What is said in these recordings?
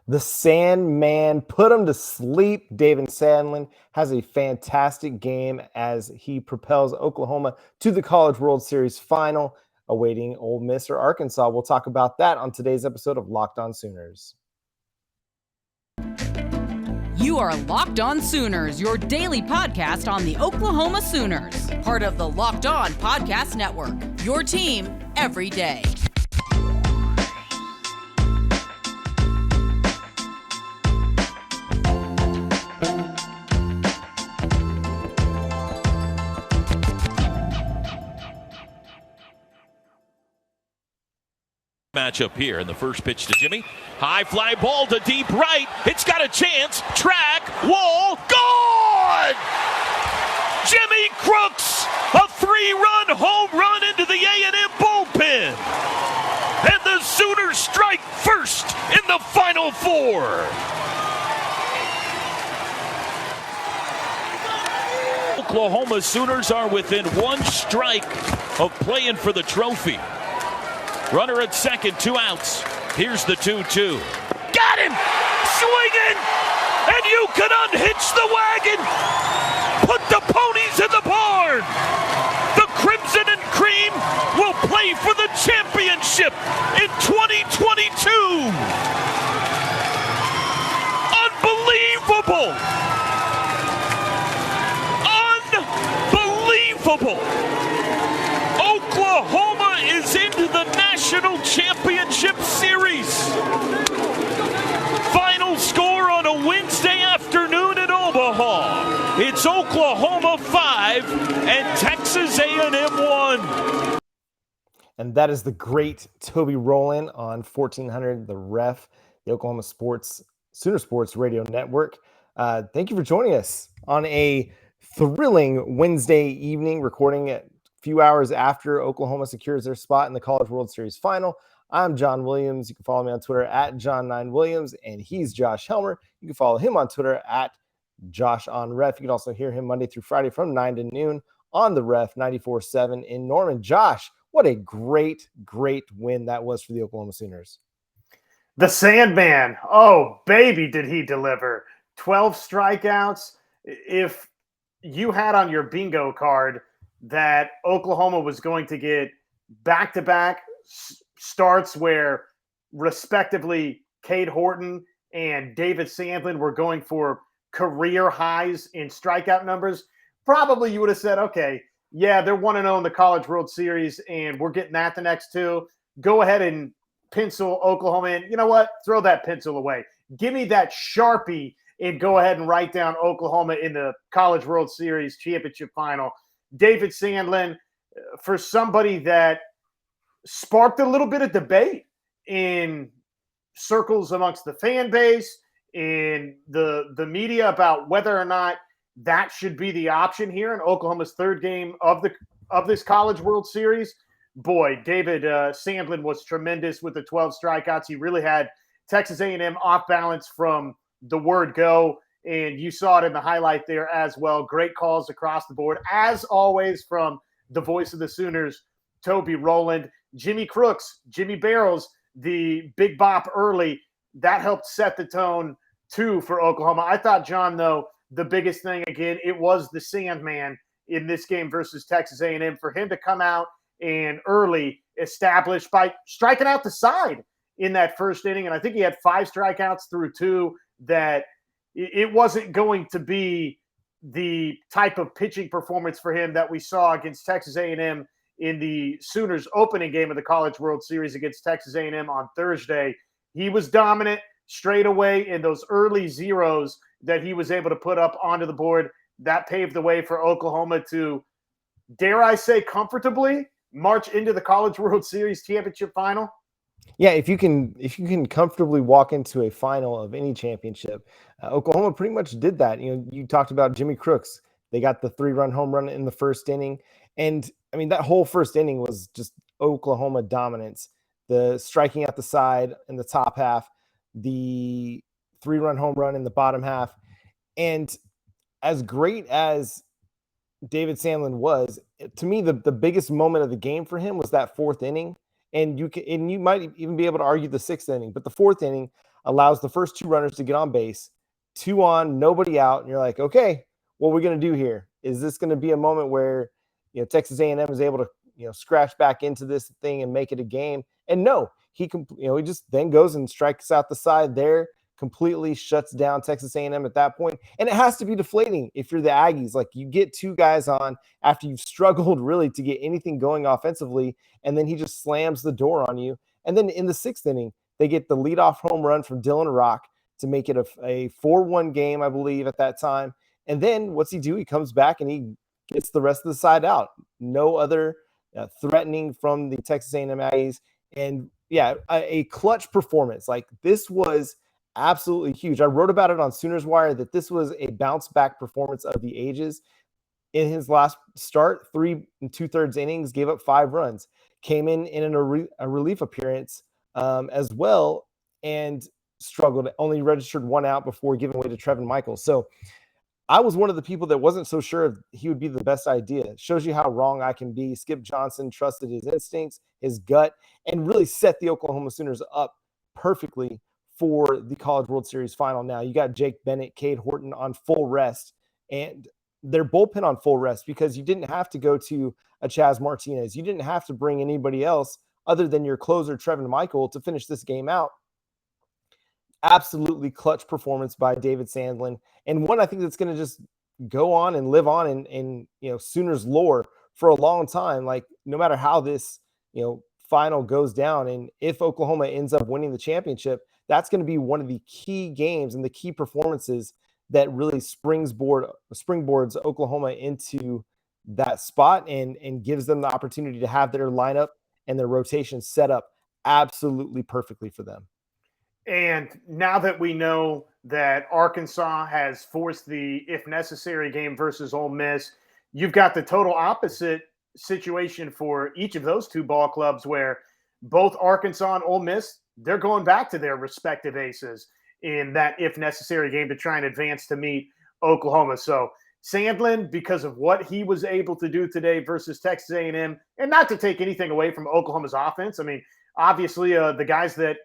The Sandman put him to sleep. David Sandlin has a fantastic game as he propels Oklahoma to the College World Series final, awaiting Ole Miss or Arkansas. We'll talk about that on today's episode of Locked On Sooners. You are Locked On Sooners, your daily podcast on the Oklahoma Sooners, part of the Locked On Podcast Network, your team every day. Matchup here, and the first pitch to Jimmy. High fly ball to deep right. It's got a chance. Track, wall, gone! Jimmy Crooks, a 3-run home run into the A&M bullpen. And the Sooners strike first in the Final Four. Oklahoma Sooners are within one strike of playing for the trophy. Runner at second, 2 outs. Here's the 2-2. Got him! Swinging! And you can unhitch the wagon! Put the ponies in the barn! The Crimson and Cream will play for the championship in 2022! Unbelievable! Unbelievable! Oklahoma is into the National Championship Series. Final score on a Wednesday afternoon in Omaha. It's Oklahoma 5 and Texas A&M 1. And that is the great Toby Rowland on 1400 The Ref, the Oklahoma Sooner Sports Radio Network. Thank you for joining us on a thrilling Wednesday evening, recording at few hours after Oklahoma secures their spot in the College World Series final. I'm John Williams. You can follow me on Twitter at John9Williams, and he's Josh Helmer. You can follow him on Twitter at JoshOnRef. You can also hear him Monday through Friday from 9 to noon on the Ref 94.7 in Norman. Josh, what a great win that was for the Oklahoma Sooners. The Sandman. Oh, baby, did he deliver. 12 strikeouts. If you had on your bingo card that Oklahoma was going to get back-to-back starts where, respectively, Cade Horton and David Sandlin were going for career highs in strikeout numbers, probably you would have said, okay, yeah, they're 1-0 in the College World Series, and we're getting that the next two. Go ahead and pencil Oklahoma in. You know what? Throw that pencil away. Give me that Sharpie and go ahead and write down Oklahoma in the College World Series championship final. David Sandlin, for somebody that sparked a little bit of debate in circles amongst the fan base, in the media about whether or not that should be the option here in Oklahoma's third game of this College World Series. Boy, David Sandlin was tremendous with the 12 strikeouts. He really had Texas A&M off balance from the word go. And you saw it in the highlight there as well. Great calls across the board, as always, from the voice of the Sooners, Toby Rowland. Jimmy Crooks, Jimmy Barrels, the big bop early. That helped set the tone, too, for Oklahoma. I thought, John, though, the biggest thing, again, it was the Sandman in this game versus Texas A&M. For him to come out and early establish by striking out the side in that first inning. And I think he had 5 strikeouts through 2 that – it wasn't going to be the type of pitching performance for him that we saw against Texas A&M in the Sooners opening game of the College World Series against Texas A&M on Thursday. He was dominant straight away in those early zeros that he was able to put up onto the board. That paved the way for Oklahoma to, dare I say, comfortably march into the College World Series championship final. Yeah, if you can comfortably walk into a final of any championship, Oklahoma pretty much did that. You know, you talked about Jimmy Crooks. They got the 3-run home run in the first inning. And, I mean, that whole first inning was just Oklahoma dominance. The striking at the side in the top half, the 3-run home run in the bottom half. And as great as David Sandlin was, to me, the biggest moment of the game for him was that fourth inning. And you might even be able to argue the sixth inning, but the fourth inning, allows the first 2 runners to get on base, 2 on, nobody out, and you're like, okay, what are we going to do here? Is this going to be a moment where Texas A&M is able to scratch back into this thing and make it a game? And no, he just then goes and strikes out the side there, completely shuts down Texas A&M at that point. And it has to be deflating if you're the Aggies. Like, you get 2 guys on after you've struggled really to get anything going offensively, and then he just slams the door on you. And then in the 6th inning, they get the leadoff home run from Dylan Rock to make it a 4-1 game, I believe, at that time. And then what's he do? He comes back and he gets the rest of the side out. No other threatening from the Texas A&M Aggies. And yeah, a clutch performance. Like, this was absolutely huge. I wrote about it on Sooners Wire that this was a bounce back performance of the ages. In his last start, 3 2/3 innings, gave up 5 runs, came in a relief appearance as well, and struggled, only registered 1 out before giving way to Trevin Michaels. So I was one of the people that wasn't so sure if he would be the best idea. It shows you how wrong I can be. Skip Johnson trusted his instincts, his gut, and really set the Oklahoma Sooners up perfectly for the College World Series final. Now you got Jake Bennett, Cade Horton on full rest, and their bullpen on full rest, because you didn't have to go to a Chaz Martinez. You didn't have to bring anybody else other than your closer, Trevin Michael, to finish this game out. Absolutely clutch performance by David Sandlin, and one I think that's going to just go on and live on in Sooners lore for a long time. Like, no matter how this final goes down, and if Oklahoma ends up winning the championship, that's going to be one of the key games and the key performances that really springboards Oklahoma into that spot and gives them the opportunity to have their lineup and their rotation set up absolutely perfectly for them. And now that we know that Arkansas has forced the if necessary game versus Ole Miss, you've got the total opposite situation for each of those 2 ball clubs, where both Arkansas and Ole Miss, they're going back to their respective aces in that if necessary game to try and advance to meet Oklahoma. So Sandlin, because of what he was able to do today versus Texas A&M, and not to take anything away from Oklahoma's offense. I mean, obviously the guys that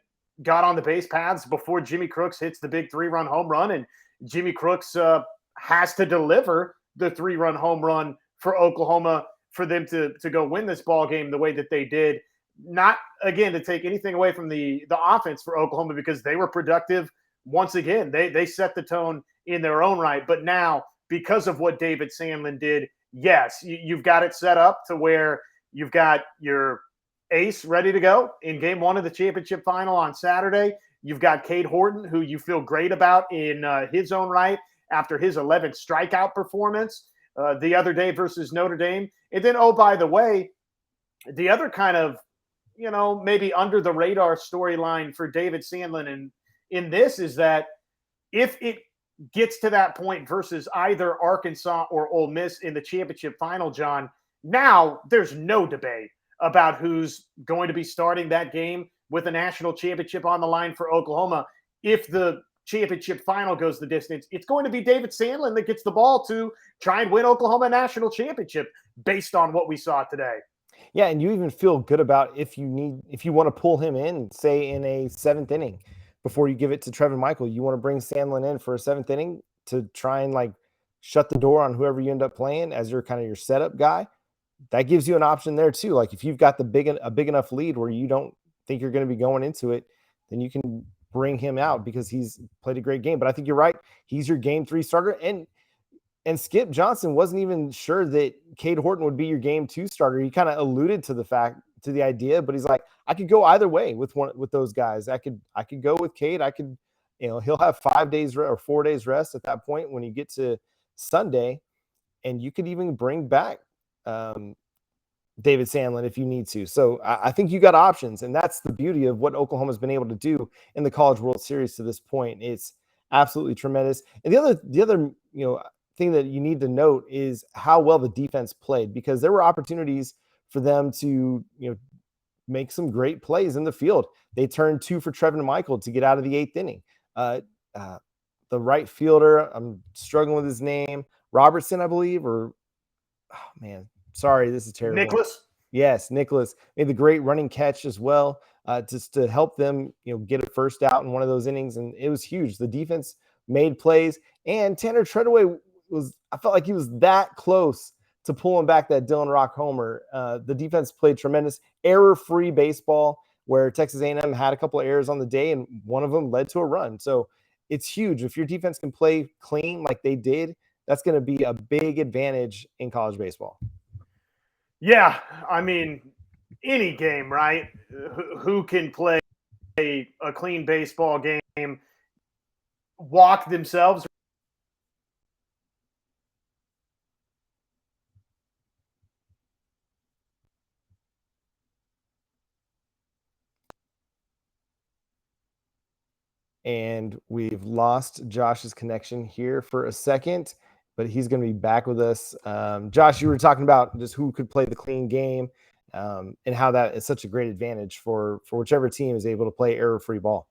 got on the base paths before Jimmy Crooks hits the big 3-run home run, and Jimmy Crooks has to deliver the 3-run home run for Oklahoma for them to go win this ball game the way that they did. Not, again, to take anything away from the offense for Oklahoma, because they were productive once again. They set the tone in their own right. But now, because of what David Sandlin did, yes, you've got it set up to where you've got your ace ready to go in game 1 of the championship final on Saturday. You've got Cade Horton, who you feel great about in his own right after his 11th strikeout performance the other day versus Notre Dame. And then, oh, by the way, the other kind of, maybe under the radar storyline for David Sandlin in this is that if it gets to that point versus either Arkansas or Ole Miss in the championship final, John, now there's no debate about who's going to be starting that game with a national championship on the line for Oklahoma. If the championship final goes the distance, it's going to be David Sandlin that gets the ball to try and win Oklahoma a national championship based on what we saw today. Yeah, and you even feel good about if you want to pull him in, say in a 7th inning before you give it to Trevin Michael. You want to bring Sandlin in for a 7th inning to try and shut the door on whoever you end up playing as your kind of your setup guy. That gives you an option there too. Like, if you've got a big enough lead where you don't think you're going to be going into it, then you can bring him out because he's played a great game. But I think you're right. He's your game 3 starter. And Skip Johnson wasn't even sure that Cade Horton would be your game 2 starter. He kind of alluded to the idea, but he's like, I could go either way with those guys. I could go with Cade. I could, he'll have 5 days or 4 days rest at that point when you get to Sunday, and you could even bring back David Sandlin if you need to. So I think you got options, and that's the beauty of what Oklahoma's been able to do in the College World Series to this point. It's absolutely tremendous. And the other thing that you need to note is how well the defense played, because there were opportunities for them to make some great plays in the field. They turned 2 for Trevin Michael to get out of the 8th inning. The right fielder, I'm struggling with his name, Robertson, I believe, or sorry, this is terrible. Nicholas? Yes, Nicholas made the great running catch as well. just to help them, get a first out in one of those innings. And it was huge. The defense made plays, and Tanner Treadaway I felt like he was that close to pulling back that Dylan Rock homer. The defense played tremendous, error-free baseball, where Texas A&M had a couple of errors on the day, and one of them led to a run. So it's huge. If your defense can play clean like they did, that's going to be a big advantage in college baseball. Yeah, I mean, any game, right? Who can play a clean baseball game, walk themselves. And we've lost Josh's connection here for a second, but he's going to be back with us. Josh, you were talking about just who could play the clean game, and how that is such a great advantage for whichever team is able to play error-free ball.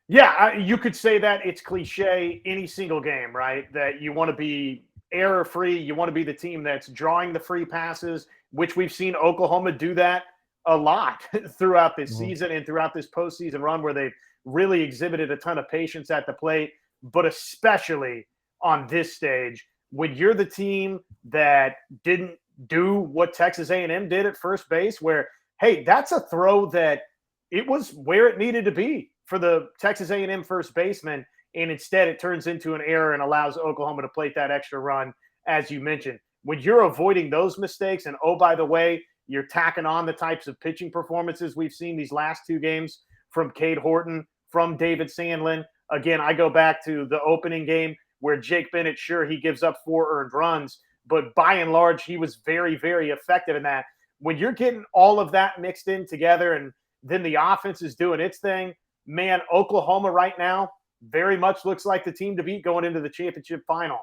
Yeah, you could say that. It's cliche any single game, right? That you want to be error-free. You want to be the team that's drawing the free passes, which we've seen Oklahoma do that a lot throughout this season and throughout this postseason run, where they've really exhibited a ton of patience at the plate, but especially on this stage, when you're the team that didn't do what Texas A&M did at first base, where, hey, that's a throw that it was where it needed to be for the Texas A&M first baseman, and instead it turns into an error and allows Oklahoma to plate that extra run, as you mentioned. When you're avoiding those mistakes, and oh, by the way, you're tacking on the types of pitching performances we've seen these last two games from Cade Horton, from David Sandlin. Again, I go back to the opening game where Jake Bennett, sure, he gives up 4 earned runs, but by and large, he was very, very effective in that. When you're getting all of that mixed in together and then the offense is doing its thing, man, Oklahoma right now very much looks like the team to beat going into the championship final.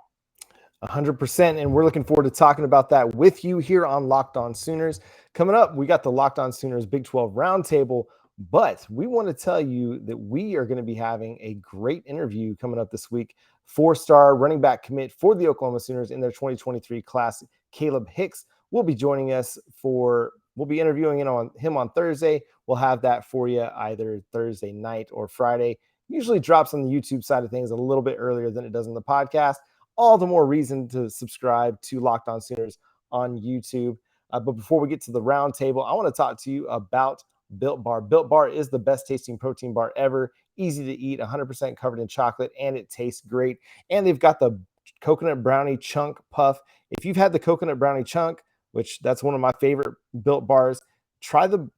100%, and we're looking forward to talking about that with you here on Locked On Sooners. Coming up, we got the Locked On Sooners Big 12 Roundtable, but we want to tell you that we are going to be having a great interview coming up this week. 4-star running back commit for the Oklahoma Sooners in their 2023 class, Caleb Hicks, will be joining us we'll be interviewing him on Thursday. We'll have that for you either Thursday night or Friday. Usually drops on the YouTube side of things a little bit earlier than it does on the podcast. All the more reason to subscribe to Locked On Sooners on YouTube. But before we get to the roundtable, I want to talk to you about Built Bar. Built Bar is the best tasting protein bar ever. Easy to eat, 100% covered in chocolate, and it tastes great. And they've got the coconut brownie chunk puff. If you've had the coconut brownie chunk, which that's one of my favorite Built Bars, try the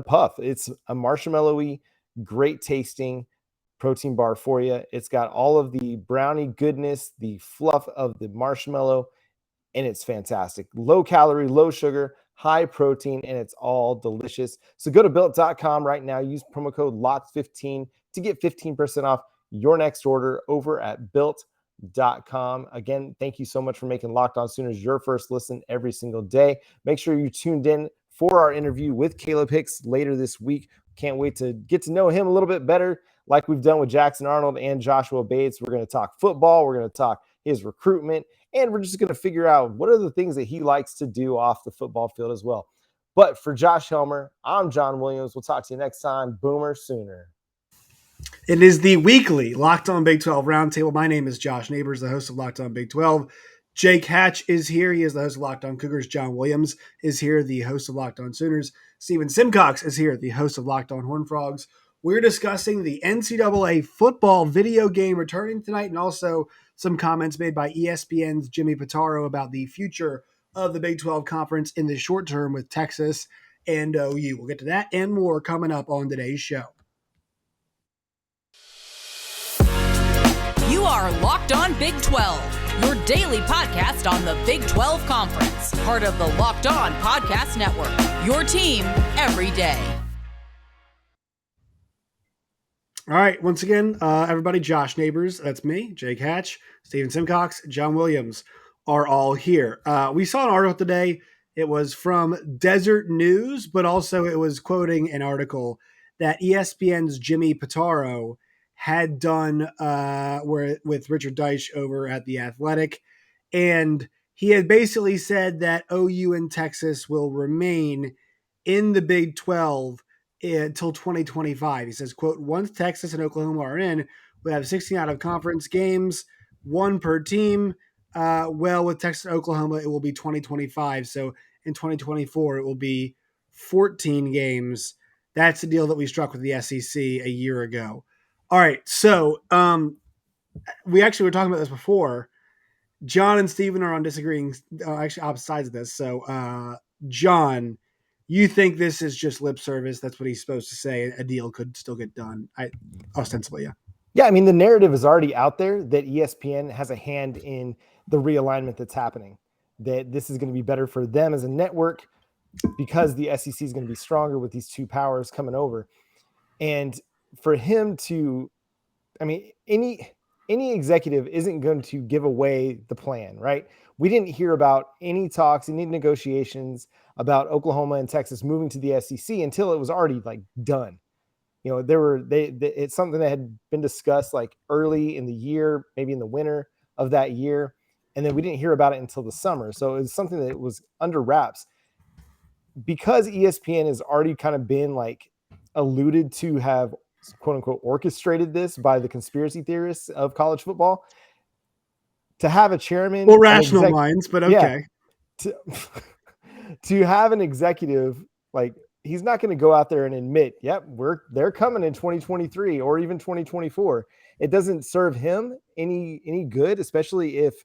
puff. It's a marshmallowy, great tasting protein bar for you. It's got all of the brownie goodness, the fluff of the marshmallow, and it's fantastic. Low calorie, low sugar, high protein, and it's all delicious. So go to built.com right now. Use promo code LOCKED15 to get 15% off your next order over at built.com. Again, thank you so much for making Locked On Sooners your first listen every single day. Make sure you tuned in for our interview with Caleb Hicks later this week. Can't wait to get to know him a little bit better, like we've done with Jackson Arnold and Joshua Bates. We're going to talk football. We're going to talk his recruitment, and we're just going to figure out what are the things that he likes to do off the football field as well. But for Josh Helmer, I'm John Williams. We'll talk to you next time. Boomer Sooner. It is the weekly Locked On Big 12 Roundtable. My name is Josh Neighbors, the host of Locked On Big 12. Jake Hatch is here. He is the host of Locked On Cougars. John Williams is here, the host of Locked On Sooners. Steven Simcox is here, the host of Locked On Horned Frogs. We're discussing the NCAA football video game returning tonight, and also some comments made by ESPN's Jimmy Pitaro about the future of the Big 12 Conference in the short term with Texas and OU. We'll get to that and more coming up on today's show. You are Locked On Big 12, your daily podcast on the Big 12 Conference, part of the Locked On Podcast Network, your team every day. All right, once again, everybody, Josh Neighbors, that's me, Jake Hatch, Steven Simcox, John Williams are all here. We saw an article today. It was from Desert News, but also it was quoting an article that ESPN's Jimmy Pitaro had done with Richard Deitch over at The Athletic. And he had basically said that OU and Texas will remain in the Big 12 until 2025. He says, quote, once Texas and Oklahoma are in, we have 16 out of conference games, one per team. Well, with Texas and Oklahoma, it will be 2025. So in 2024, it will be 14 games. That's the deal that we struck with the SEC a year ago. All right. So we actually were talking about this before. John and Steven are on disagreeing, actually opposite sides of this. So, John, you think this is just lip service? That's what he's supposed to say. A deal could still get done. Ostensibly, yeah. Yeah, I mean, the narrative is already out there that ESPN has a hand in the realignment that's happening, that this is going to be better for them as a network because the SEC is going to be stronger with these two powers coming over. And for him to, I mean, any executive isn't going to give away the plan, right? We didn't hear about any talks, any negotiations about Oklahoma and Texas moving to the SEC until it was already like done. You know, it's something that had been discussed like early in the year, maybe in the winter of that year. And then we didn't hear about it until the summer. So it was something that was under wraps because ESPN has already kind of been like alluded to have quote unquote orchestrated this by the conspiracy theorists of college football. To have a chairman, well, rational minds, but okay. Yeah, to have an executive, like, he's not going to go out there and admit, yep, they're coming in 2023 or even 2024. It doesn't serve him any good, especially if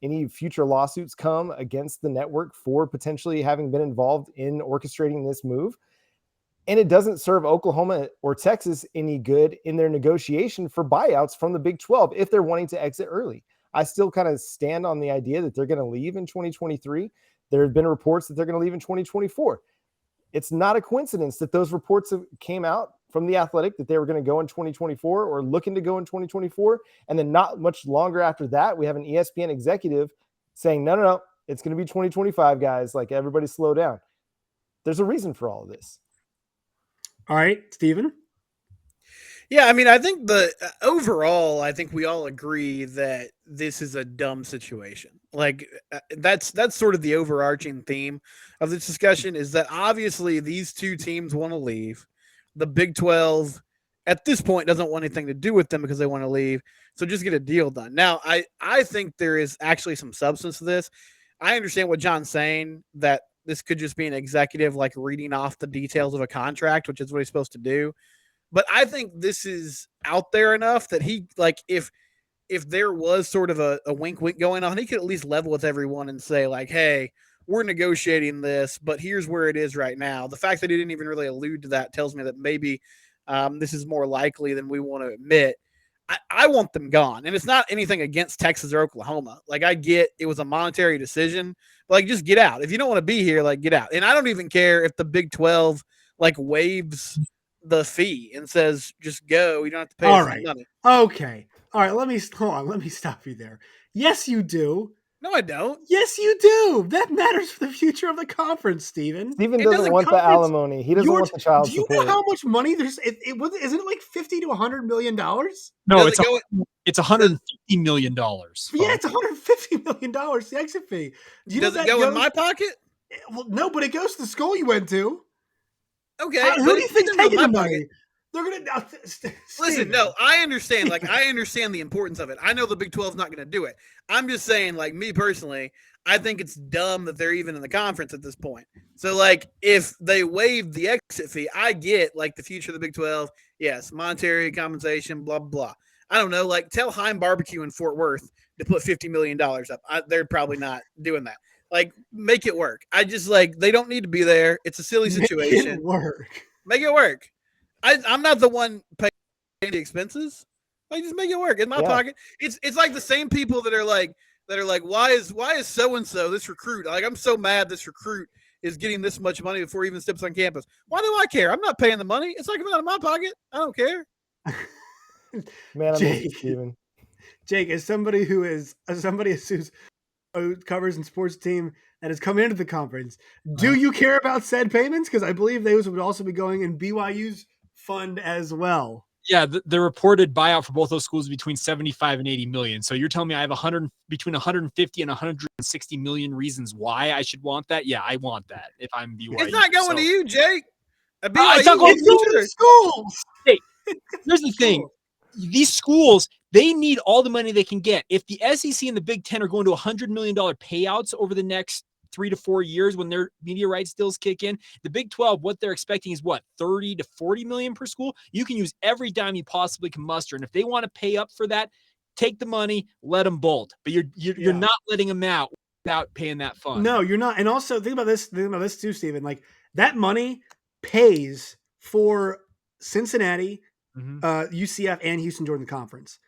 any future lawsuits come against the network for potentially having been involved in orchestrating this move. And it doesn't serve Oklahoma or Texas any good in their negotiation for buyouts from the Big 12 if they're wanting to exit early. I still kind of stand on the idea that they're going to leave in 2023. There have been reports that they're going to leave in 2024. It's not a coincidence that those reports came out from The Athletic that they were going to go in 2024 or looking to go in 2024. And then not much longer after that, we have an ESPN executive saying, no, it's going to be 2025, guys. Like, everybody slow down. There's a reason for all of this. All right, Steven? Yeah, I mean, I think overall, I think we all agree that this is a dumb situation. Like, that's sort of the overarching theme of this discussion is that obviously these two teams want to leave. The Big 12 at this point doesn't want anything to do with them because they want to leave. So just get a deal done. Now, I think there is actually some substance to this. I understand what John's saying, that this could just be an executive like reading off the details of a contract, which is what he's supposed to do. But I think this is out there enough that he, like, if there was sort of a wink going on, he could at least level with everyone and say, like, hey, we're negotiating this, but here's where it is right now. The fact that he didn't even really allude to that tells me that maybe this is more likely than we want to admit. I want them gone. And it's not anything against Texas or Oklahoma. Like, I get it was a monetary decision, but, like, just get out. If you don't want to be here, like, get out. And I don't even care if the Big 12, like, waives the fee and says, just go. You don't have to pay us money. Okay. All right. Let me stop you there. Yes, you do. No, I don't. Yes, you do. That matters for the future of the conference, Steven. Steven doesn't want the alimony. He doesn't want the child support. Do you know how much money there's? Isn't it like $50 to $100 million? No, it's $150 million. Folks. Yeah, it's $150 million. The exit fee. Does it go in my pocket? Well, no, but it goes to the school you went to. Okay, who do you think's taking the money? They're gonna listen. No, I understand. Like, I understand the importance of it. I know the Big 12's not going to do it. I'm just saying, like, me personally, I think it's dumb that they're even in the conference at this point. So, like, if they waive the exit fee, I get, like, the future of the Big 12. Yes, monetary compensation, blah blah. I don't know. Like, tell Heim Barbecue in Fort Worth to put $50 million up. They're probably not doing that. Like, make it work. I just, like, they don't need to be there. It's a silly situation. Make it work. I'm not the one paying the expenses. Like, just make it work in my pocket. It's like the same people that are like, why is so-and-so this recruit? Like, I'm so mad this recruit is getting this much money before he even steps on campus. Why do I care? I'm not paying the money. It's not coming out of my pocket. I don't care. Man, I miss you, Steven. Jake, as somebody who's covers and sports team that has come into the conference, do you care about said payments? Because I believe those would also be going in BYU's fund as well. Yeah, the reported buyout for both those schools is between 75 and 80 million. So you're telling me I have between 150 and 160 million reasons why I should want that? Yeah, I want that if I'm BYU. It's not going to you, Jake. At It's BYU, not going It's going to schools. Hey, here's the thing. These schools, they need all the money they can get. If the SEC and the Big Ten are going to $100 million payouts over the next 3 to 4 years when their media rights deals kick in, the Big 12, what they're expecting is what, 30 to 40 million per school? You can use every dime you possibly can muster. And if they want to pay up for that, take the money, let them bolt. But you're not letting them out without paying that fund. No, you're not. And also think about this too, Stephen. Like that money pays for Cincinnati, UCF, and Houston joining the conference.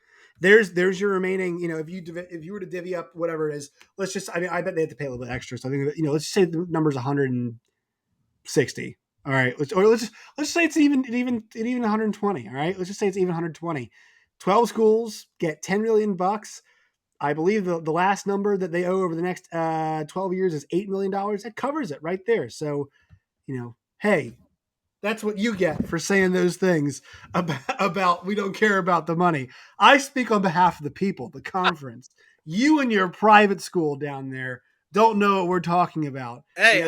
There's your remaining. If you were to divvy up whatever it is, I bet they have to pay a little bit extra. So I think that, let's just say the number's 160. All right, let's say it's even 120. All right, let's just say it's even 120. 12 schools get $10 million. I believe the last number that they owe over the next 12 years is $8 million. That covers it right there. So, hey, that's what you get for saying those things about we don't care about the money. I speak on behalf of the people, the conference. You and your private school down there don't know what we're talking about. Hey,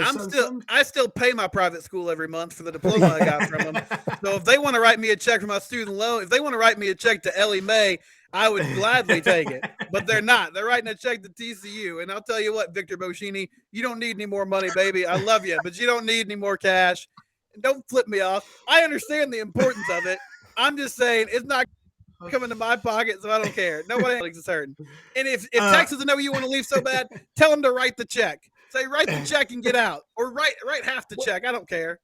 I still pay my private school every month for the diploma I got from them. So if they want to write me a check for my student loan, if they want to write me a check to Ellie Mae, I would gladly take it. But they're not. They're writing a check to TCU. And I'll tell you what, Victor Boschini, you don't need any more money, baby. I love you, but you don't need any more cash. And don't flip me off. I understand the importance of it. I'm just saying it's not coming to my pocket, so I don't care. Nobody is hurting. And if Texas know you want to leave so bad, tell them to write the check. Say write the check and get out, or write half the check. I don't care.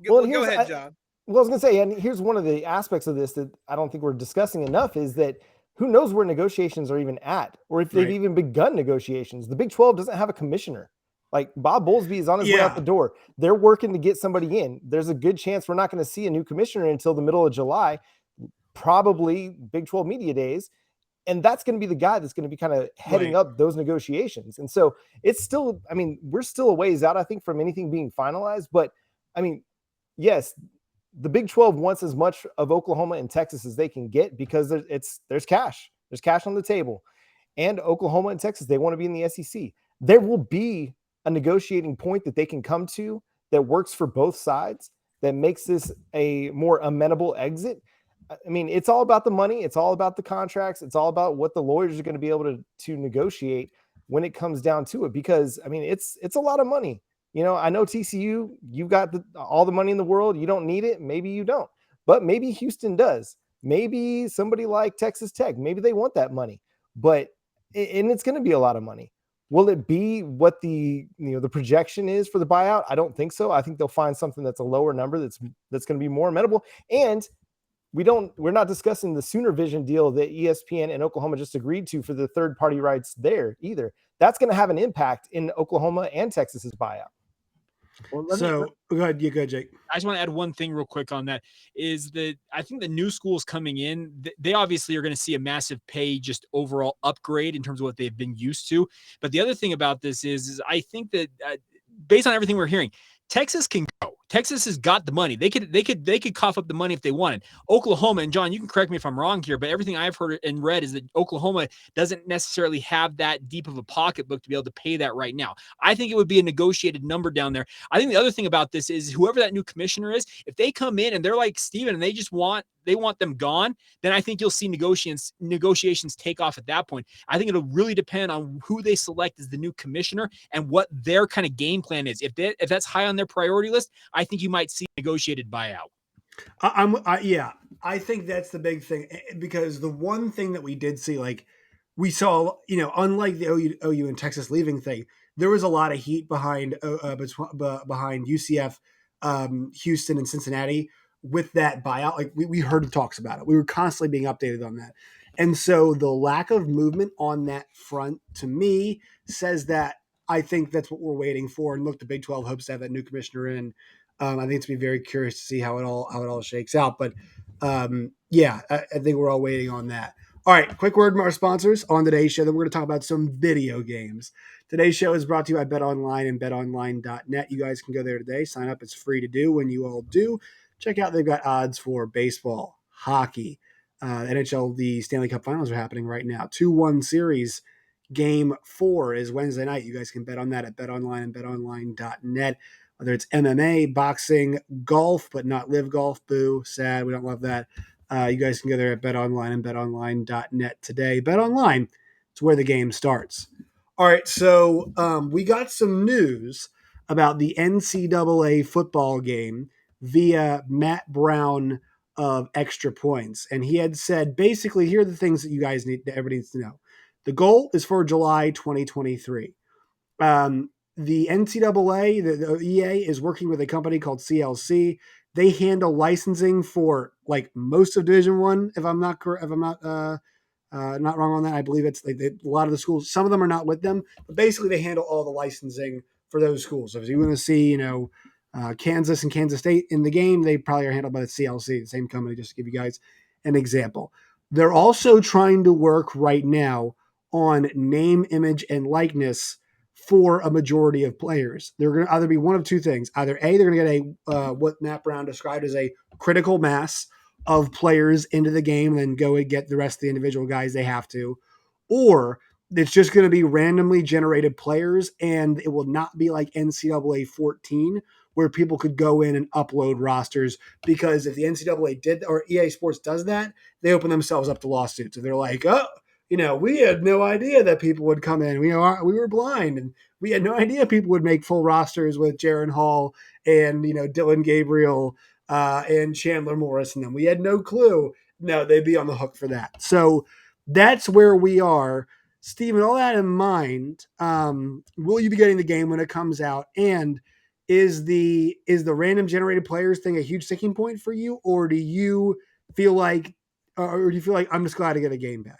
Go ahead, John. Well, I was going to say, and here's one of the aspects of this that I don't think we're discussing enough is that who knows where negotiations are even at, or if they've even begun negotiations. The Big 12 doesn't have a commissioner. Like Bob Bowlesby is on his way out the door. They're working to get somebody in. There's a good chance we're not going to see a new commissioner until the middle of July, probably Big 12 media days. And that's going to be the guy that's going to be kind of heading up those negotiations. And so it's still, we're still a ways out, I think, from anything being finalized. But yes, the Big 12 wants as much of Oklahoma and Texas as they can get because there's cash. There's cash on the table. And Oklahoma and Texas, they want to be in the SEC. There will be a negotiating point that they can come to that works for both sides, that makes this a more amenable exit. It's all about the money. It's all about the contracts. It's all about what the lawyers are going to be able to negotiate when it comes down to it, because it's a lot of money. I know TCU, you've got all the money in the world. You don't need it. Maybe you don't, but maybe Houston does. Maybe somebody like Texas Tech, maybe they want that money, and it's going to be a lot of money. Will it be what the projection is for the buyout? I don't think so. I think they'll find something that's a lower number that's going to be more amenable. And we're not discussing the Sooner Vision deal that ESPN and Oklahoma just agreed to for the third party rights there either. That's going to have an impact in Oklahoma and Texas's buyout. Well, go ahead. You go, Jake. I just want to add one thing real quick on that is that I think the new schools coming in, they obviously are going to see a massive pay just overall upgrade in terms of what they've been used to. But the other thing about this is I think that based on everything we're hearing, Texas can go. Texas has got the money. They could cough up the money if they wanted. Oklahoma, and John, you can correct me if I'm wrong here, but everything I've heard and read is that Oklahoma doesn't necessarily have that deep of a pocketbook to be able to pay that right now. I think it would be a negotiated number down there. I think the other thing about this is whoever that new commissioner is, if they come in and they're like Steven and they want them gone, then I think you'll see negotiations take off at that point. I think it'll really depend on who they select as the new commissioner and what their kind of game plan is. If that's high on their priority list, I think you might see a negotiated buyout. I think that's the big thing, because the one thing that we did see, like we saw, unlike the OU and Texas leaving thing, there was a lot of heat behind UCF, Houston, and Cincinnati with that buyout. Like we heard talks about it. We were constantly being updated on that. And so the lack of movement on that front, to me, says that I think that's what we're waiting for. And look, the Big 12 hopes to have that new commissioner in. I think it's be very curious to see how it all shakes out. But I think we're all waiting on that. All right, quick word from our sponsors on today's show. Then we're going to talk about some video games. Today's show is brought to you by BetOnline and BetOnline.net. You guys can go there today. Sign up. It's free to do. When you all do, check out. They've got odds for baseball, hockey, NHL. The Stanley Cup Finals are happening right now. 2-1 series. Game 4 is Wednesday night. You guys can bet on that at BetOnline and BetOnline.net. whether it's MMA, boxing, golf, but not live golf. Boo, sad. We don't love that. You guys can go there at BetOnline and betonline.net today. BetOnline, it's where the game starts. All right, so we got some news about the NCAA football game via Matt Brown of Extra Points. And he had said, basically, here are the things that you guys that everybody needs to know. The goal is for July 2023. The NCAA, the EA, is working with a company called CLC. They handle licensing for like most of Division One. If I'm not not wrong on that, I believe it's like a lot of the schools. Some of them are not with them, but basically they handle all the licensing for those schools. So if you want to see, Kansas and Kansas State in the game, they probably are handled by the CLC, the same company. Just to give you guys an example, they're also trying to work right now on name, image, and likeness for a majority of players. They're going to either be one of two things. Either A, they're going to get a what Matt Brown described as a critical mass of players into the game and then go and get the rest of the individual guys they have to. Or it's just going to be randomly generated players, and it will not be like NCAA 14 where people could go in and upload rosters, because if the NCAA did, or EA Sports does that, they open themselves up to lawsuits. So they're like, oh, we had no idea that people would come in. We were blind, and we had no idea people would make full rosters with Jaron Hall and, Dylan Gabriel and Chandler Morris and them. We had no clue. No, they'd be on the hook for that. So that's where we are. Steven, all that in mind, will you be getting the game when it comes out? And is the random generated players thing a huge sticking point for you, or do you feel like I'm just glad to get a game back?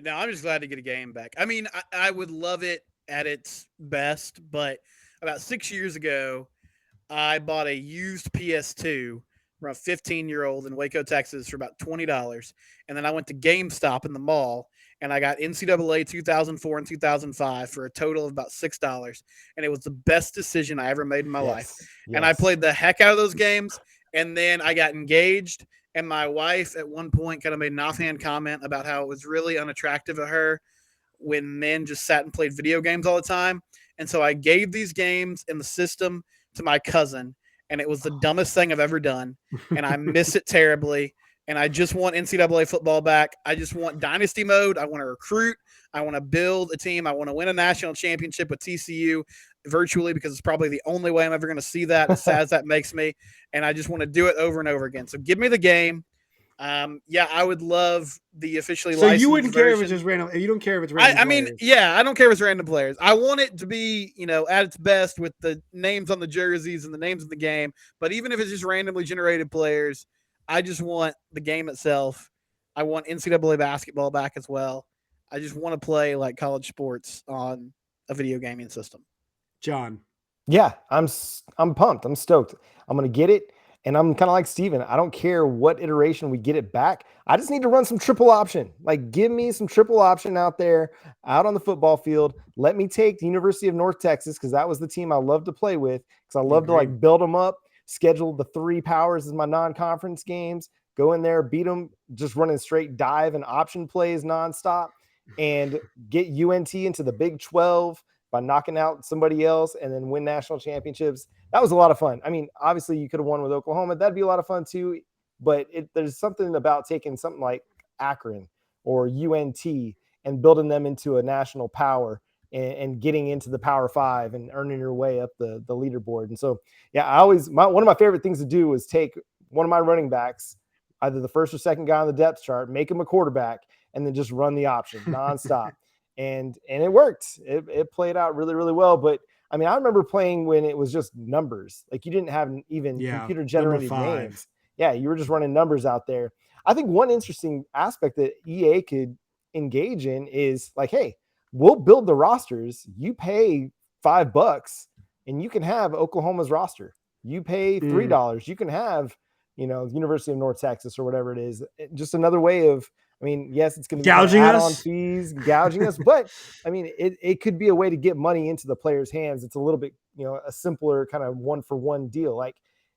No, I'm just glad to get a game back. I mean, I would love it at its best, but about 6 years ago, I bought a used PS2 from a 15-year-old in Waco, Texas for about $20. And then I went to GameStop in the mall, and I got NCAA 2004 and 2005 for a total of about $6. And it was the best decision I ever made in my life. And I played the heck out of those games, and then I got engaged. And my wife at one point kind of made an offhand comment about how it was really unattractive of her when men just sat and played video games all the time. And so I gave these games and the system to my cousin, and it was the dumbest thing I've ever done. And I miss it terribly. And I just want NCAA football back. I just want dynasty mode. I want to recruit. I want to build a team. I want to win a national championship with TCU virtually, because it's probably the only way I'm ever going to see that, as sad as that makes me. And I just want to do it over and over again. So give me the game. I would love the officially licensed. So you wouldn't care version. if it's just random. You don't care if it's random. I mean, I don't care if it's random players. I want it to be, at its best with the names on the jerseys and the names of the game. But even if it's just randomly generated players, I just want the game itself. I want NCAA basketball back as well. I just want to play like college sports on a video gaming system. John. Yeah, I'm pumped. I'm stoked. I'm going to get it. And I'm kind of like Steven. I don't care what iteration we get it back. I just need to run some triple option. Like, give me some triple option out there, out on the football field. Let me take the University of North Texas, because that was the team I loved to play with, because I love to like build them up, schedule the 3 powers as my non-conference games, go in there, beat them, just running straight dive and option plays nonstop, and get UNT into the Big 12 by knocking out somebody else and then win national championships. That was a lot of fun. I mean, obviously you could have won with Oklahoma. That'd be a lot of fun too. But there's something about taking something like Akron or UNT and building them into a national power and getting into the Power 5 and earning your way up the leaderboard. And so, yeah, one of my favorite things to do is take one of my running backs, either the first or second guy on the depth chart, make him a quarterback, and then just run the option nonstop. And it worked. It played out really, really well. But I mean, I remember playing when it was just numbers. Like, you didn't have even computer generated names. Yeah, you were just running numbers out there. I think one interesting aspect that EA could engage in is like, hey, we'll build the rosters. You pay $5 and you can have Oklahoma's roster. You pay $3. You can have, the University of North Texas or whatever it is. Just another way of, I mean, yes, it's going to be add-on fees, gouging us, but I mean, it could be a way to get money into the players' hands. It's a little bit, a simpler kind of 1-for-1 deal. Like,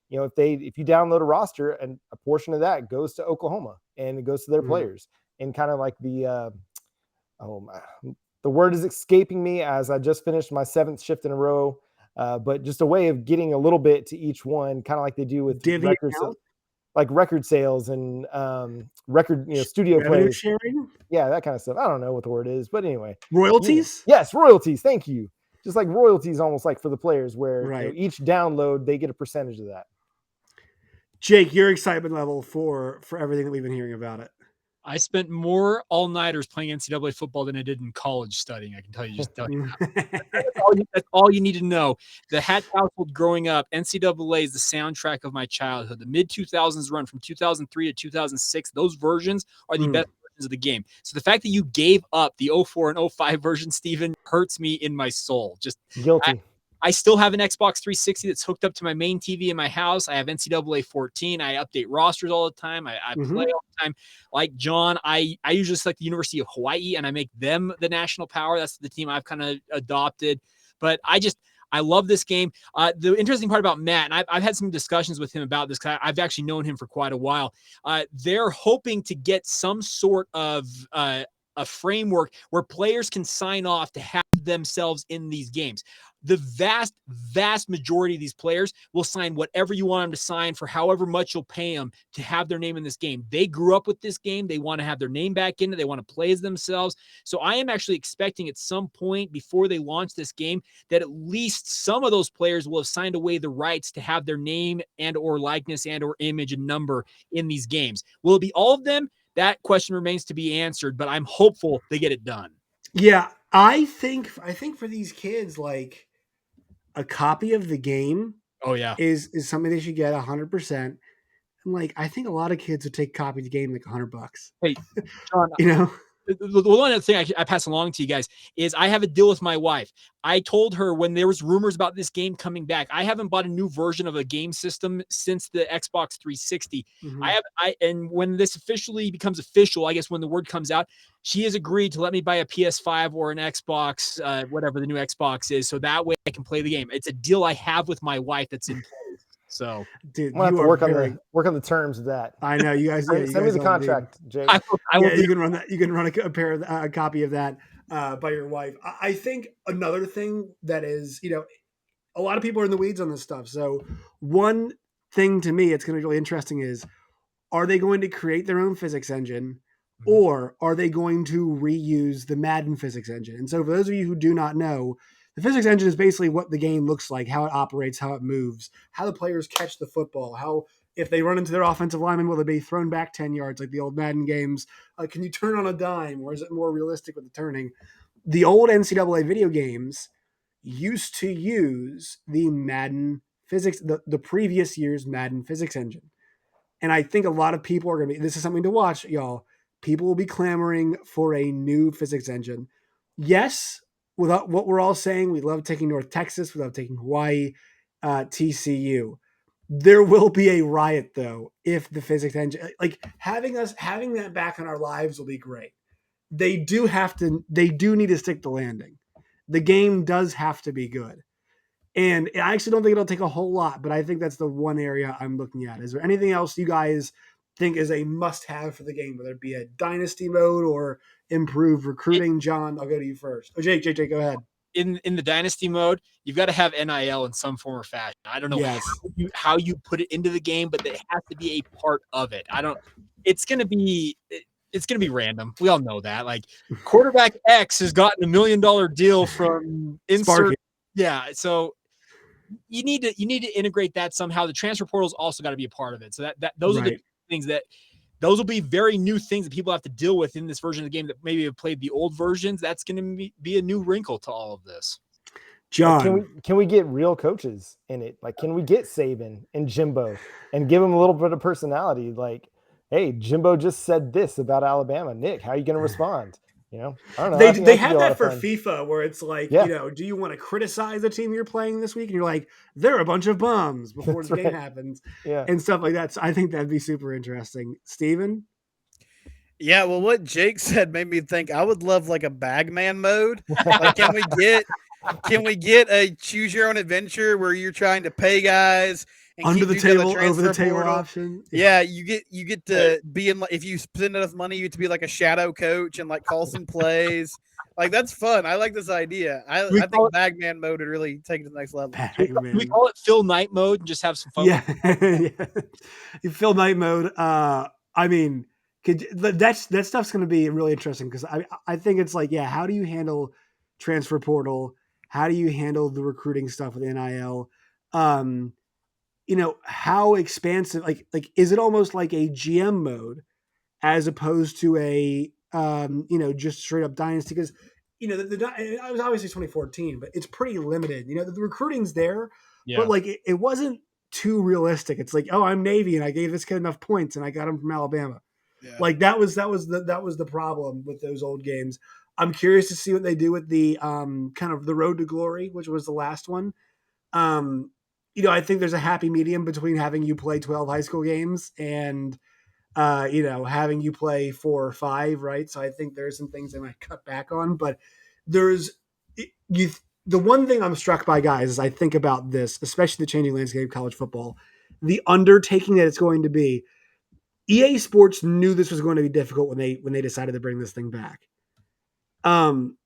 if you download a roster and a portion of that goes to Oklahoma and it goes to their players, and kind of like the word is escaping me as I just finished my 7th shift in a row. but just a way of getting a little bit to each one, kind of like they do with Divvy records, out? like record sales and record, studio Revenue plays. sharing? Yeah, that kind of stuff. I don't know what the word is, but anyway. Royalties? Yes, royalties. Thank you. Just like royalties, almost like for the players, where Right. each download they get a percentage of that. Jake, your excitement level for everything that we've been hearing about it. I spent more all-nighters playing NCAA football than I did in college studying. I can tell you, that's all you need to know. The Hatch household growing up, NCAA is the soundtrack of my childhood. The mid-2000s run from 2003 to 2006, those versions are the best versions of the game. So the fact that you gave up the 04 and 05 version, Steven, hurts me in my soul. Just guilty. I still have an Xbox 360 that's hooked up to my main TV in my house. I have NCAA 14. I update rosters all the time. I play all the time. Like John, I usually select the University of Hawaii, and I make them the national power. That's the team I've kind of adopted. But I love this game. The interesting part about Matt, and I've had some discussions with him about this, because I've actually known him for quite a while. They're hoping to get some sort of a framework where players can sign off to have themselves in these games. The vast majority of these players will sign whatever you want them to sign for however much you'll pay them to have their name in this game. They grew up with this game. They want to have their name back in it. They want to play as themselves. So I am actually expecting at some point before they launch this game that at least some of those players will have signed away the rights to have their name and or likeness and or image and number in these games. Will it be all of them? That question remains to be answered, but I'm hopeful they get it done. Yeah, I think for these kids, like, a copy of the game is something they should get 100%. And like, I think a lot of kids would take a copy of the game like $100. Hey, John, the one other thing I pass along to you guys is I have a deal with my wife. I told her when there was rumors about this game coming back, I haven't bought a new version of a game system since the Xbox 360. And when this officially becomes official, I guess when the word comes out, she has agreed to let me buy a PS5 or an Xbox, whatever the new Xbox is, so that way I can play the game. It's a deal I have with my wife that's in place. So, dude, I'm gonna have to work on the terms of that. I know you guys. Send me the contract, Jake. You can run that. You can run a copy of that by your wife. I think another thing that is, a lot of people are in the weeds on this stuff. So one thing to me, it's going to be really interesting is, are they going to create their own physics engine, or are they going to reuse the Madden physics engine? And so for those of you who do not know, the physics engine is basically what the game looks like, how it operates, how it moves, how the players catch the football, how if they run into their offensive lineman, will they be thrown back 10 yards like the old Madden games? Can you turn on a dime, or is it more realistic with the turning? The old NCAA video games used to use the Madden physics, the previous year's Madden physics engine. And I think a lot of people are going to be, this is something to watch, y'all. People will be clamoring for a new physics engine. Yes, without what we're all saying, we love taking North Texas, we love taking Hawaii, TCU. There will be a riot though if the physics engine, like having that back in our lives will be great. They do need to stick the landing. The game does have to be good. And I actually don't think it'll take a whole lot, but I think that's the one area I'm looking at. Is there anything else you guys think is a must-have for the game, whether it be a dynasty mode or improved recruiting? John, I'll go to you first. Oh, Jake, go ahead. In the dynasty mode, you've got to have NIL in some form or fashion. I don't know how you put it into the game, but it has to be a part of it. It's going to be random. We all know that. Like, quarterback X has gotten $1 million deal from insert. Yeah. So you need to integrate that somehow. The transfer portal's also got to be a part of it. So those are the things those will be very new things that people have to deal with in this version of the game that maybe have played the old versions. That's going to be a new wrinkle to all of this. John, can we get real coaches in it? Like, can we get Saban and Jimbo and give them a little bit of personality? Like, hey, Jimbo just said this about Alabama. Nick, how are you going to respond? I don't know. They have that for FIFA where it's like, do you want to criticize the team you're playing this week? And you're like, they're a bunch of bums before the game happens and stuff like that. So I think that'd be super interesting. Steven? Yeah, well, what Jake said made me think I would love like a bagman mode. Like, can we get a choose your own adventure where you're trying to pay guys and under the table, over the table option? Yeah, you get to be in, if you spend enough money, you get to be like a shadow coach and like call some plays. Like, that's fun. I like this idea. I think Bagman mode would really take it to the next level. Can we call it Phil Knight mode and just have some fun? Yeah, yeah. Phil Knight mode. I mean, that stuff's going to be really interesting because I think it's like, yeah, how do you handle transfer portal? How do you handle the recruiting stuff with NIL? How expansive? Like, is it almost like a GM mode as opposed to a just straight up dynasty? Because I was obviously 2014, but it's pretty limited. The recruiting's there, but like it wasn't too realistic. It's like, oh, I'm Navy and I gave this kid enough points and I got him from Alabama. Yeah. Like that was the problem with those old games. I'm curious to see what they do with the kind of the Road to Glory, which was the last one. I think there's a happy medium between having you play 12 high school games and having you play 4 or 5, right? So I think there's some things they might cut back on, but the one thing I'm struck by, guys, is I think about this, especially the changing landscape of college football, the undertaking that it's going to be. EA Sports knew this was going to be difficult when they decided to bring this thing back. From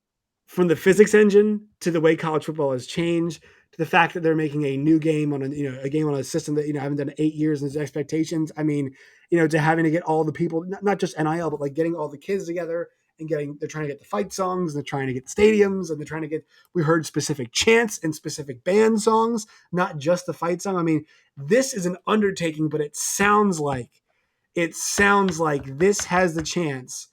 the physics engine to the way college football has changed, to the fact that they're making a new game on a game on a system that haven't done 8 years and there's expectations. I mean, to having to get all the people, not just NIL, but like getting all the kids together and they're trying to get the fight songs, and they're trying to get the stadiums, and they're trying to get. We heard specific chants and specific band songs, not just the fight song. I mean, this is an undertaking, but it sounds like this has the chance.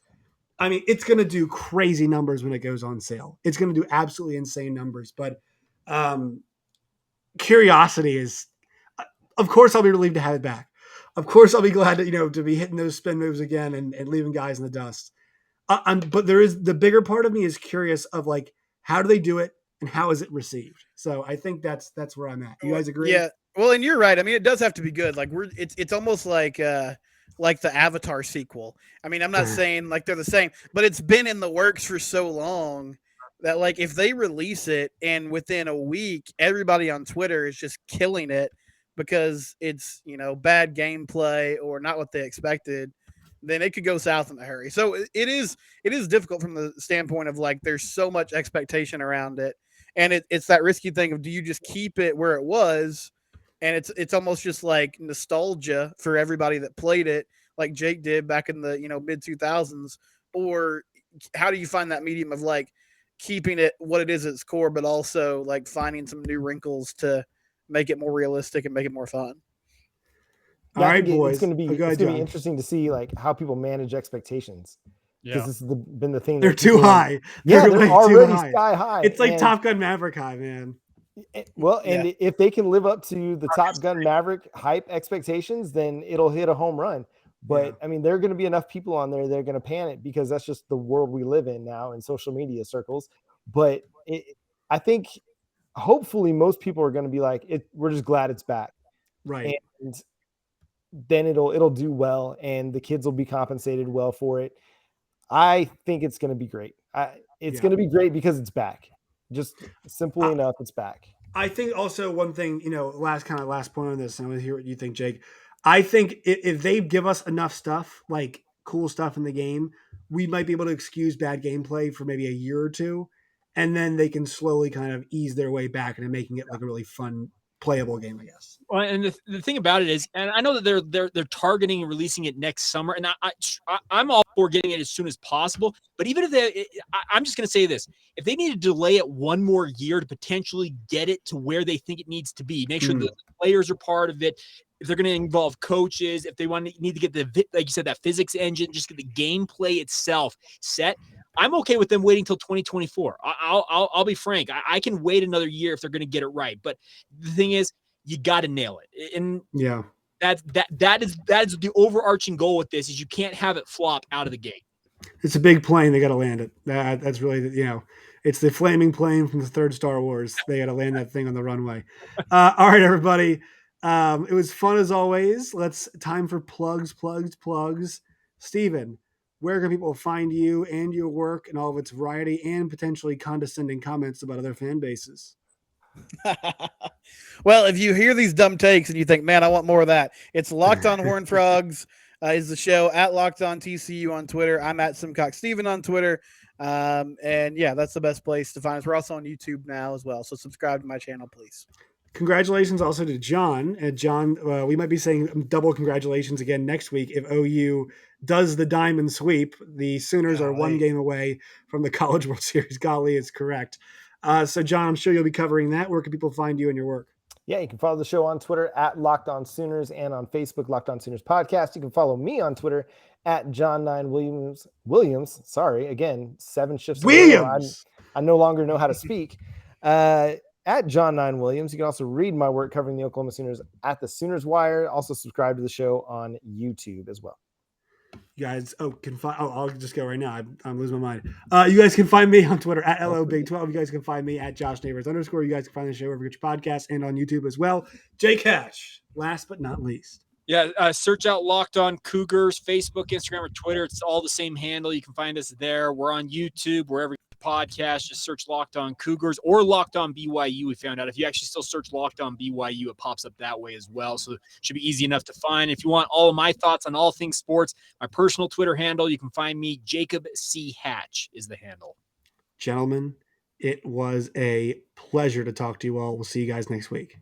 I mean, it's going to do crazy numbers when it goes on sale. It's going to do absolutely insane numbers. But curiosity is, of course, I'll be relieved to have it back. Of course, I'll be glad to be hitting those spin moves again and leaving guys in the dust. But there is the bigger part of me is curious of like, how do they do it and how is it received? So I think that's where I'm at. You guys agree? Yeah. Well, and you're right. I mean, it does have to be good. Like it's almost like the Avatar sequel. I mean, I'm not saying like they're the same, but it's been in the works for so long that like if they release it and within a week, everybody on Twitter is just killing it because it's, bad gameplay or not what they expected, then it could go south in a hurry. So it is difficult from the standpoint of like, there's so much expectation around it. And it's that risky thing of, do you just keep it where it was? And it's almost just like nostalgia for everybody that played it, like Jake did back in the mid 2000s. Or how do you find that medium of like keeping it what it is at its core, but also like finding some new wrinkles to make it more realistic and make it more fun? All right, boys. It's going to be interesting to see like how people manage expectations. Because this has been the thing. They're too high. They're already sky high. It's like Top Gun Maverick high, man. Well, and if they can live up to the Top Gun Maverick hype expectations, then it'll hit a home run. But I mean, there are going to be enough people on there that are going to panic because that's just the world we live in now in social media circles. But I think hopefully most people are going to be like, we're just glad it's back. Right. And then it'll do well and the kids will be compensated well for it. I think it's going to be great. It's going to be great because it's back. Just simply enough, it's back. I think also one thing, last point on this, and I want to hear what you think, Jake. I think if they give us enough stuff, like cool stuff in the game, we might be able to excuse bad gameplay for maybe a year or two, and then they can slowly kind of ease their way back into making it like a really fun, playable game, I guess. Well, and the thing about it is, and I know that they're targeting and releasing it next summer, and I'm all for getting it as soon as possible. But even if I'm just going to say this: if they need to delay it one more year to potentially get it to where they think it needs to be, make sure the players are part of it. If they're going to involve coaches, if they need to get like you said, that physics engine, just get the gameplay itself set. I'm okay with them waiting till 2024. I'll be frank. I can wait another year if they're going to get it right. But the thing is, you got to nail it. And that is the overarching goal with this is you can't have it flop out of the gate. It's a big plane. They got to land it. That's really, it's the flaming plane from the third Star Wars. They got to land that thing on the runway. All right, everybody. It was fun as always. Time for plugs. Steven, where can people find you and your work and all of its variety and potentially condescending comments about other fan bases? Well, if you hear these dumb takes and you think, man, I want more of that, it's Locked On Horned Frogs is the show at Locked On TCU on Twitter. I'm at Simcox Steven on Twitter. And yeah, that's the best place to find us. We're also on YouTube now as well. So subscribe to my channel, please. Congratulations also to John. John, we might be saying double congratulations again next week if OU does the diamond sweep. The Sooners are one game away from the College World Series. Golly, it's correct. So, John, I'm sure you'll be covering that. Where can people find you and your work? Yeah, you can follow the show on Twitter at Locked On Sooners and on Facebook, Locked On Sooners Podcast. You can follow me on Twitter at John9Williams. Sorry, again, 7 shifts. Williams! I no longer know how to speak. At John9Williams. You can also read my work covering the Oklahoma Sooners at the Sooners Wire. Also subscribe to the show on YouTube as well. You guys, I'll just go right now. I'm losing my mind. You guys can find me on Twitter at LOBig12. You guys can find me at JoshNeighbors_. You guys can find the show wherever you get your podcast and on YouTube as well. Jake Hatch, last but not least. Yeah, search out Locked On Cougars, Facebook, Instagram, or Twitter. It's all the same handle. You can find us there. We're on YouTube, wherever you podcast. Just search Locked On Cougars or Locked On BYU. We found out if you actually still search Locked On BYU, it pops up that way as well. So it should be easy enough to find. If you want all of my thoughts on all things sports, my personal Twitter handle, you can find me. Jacob C. Hatch is the handle. Gentlemen, it was a pleasure to talk to you all. We'll see you guys next week.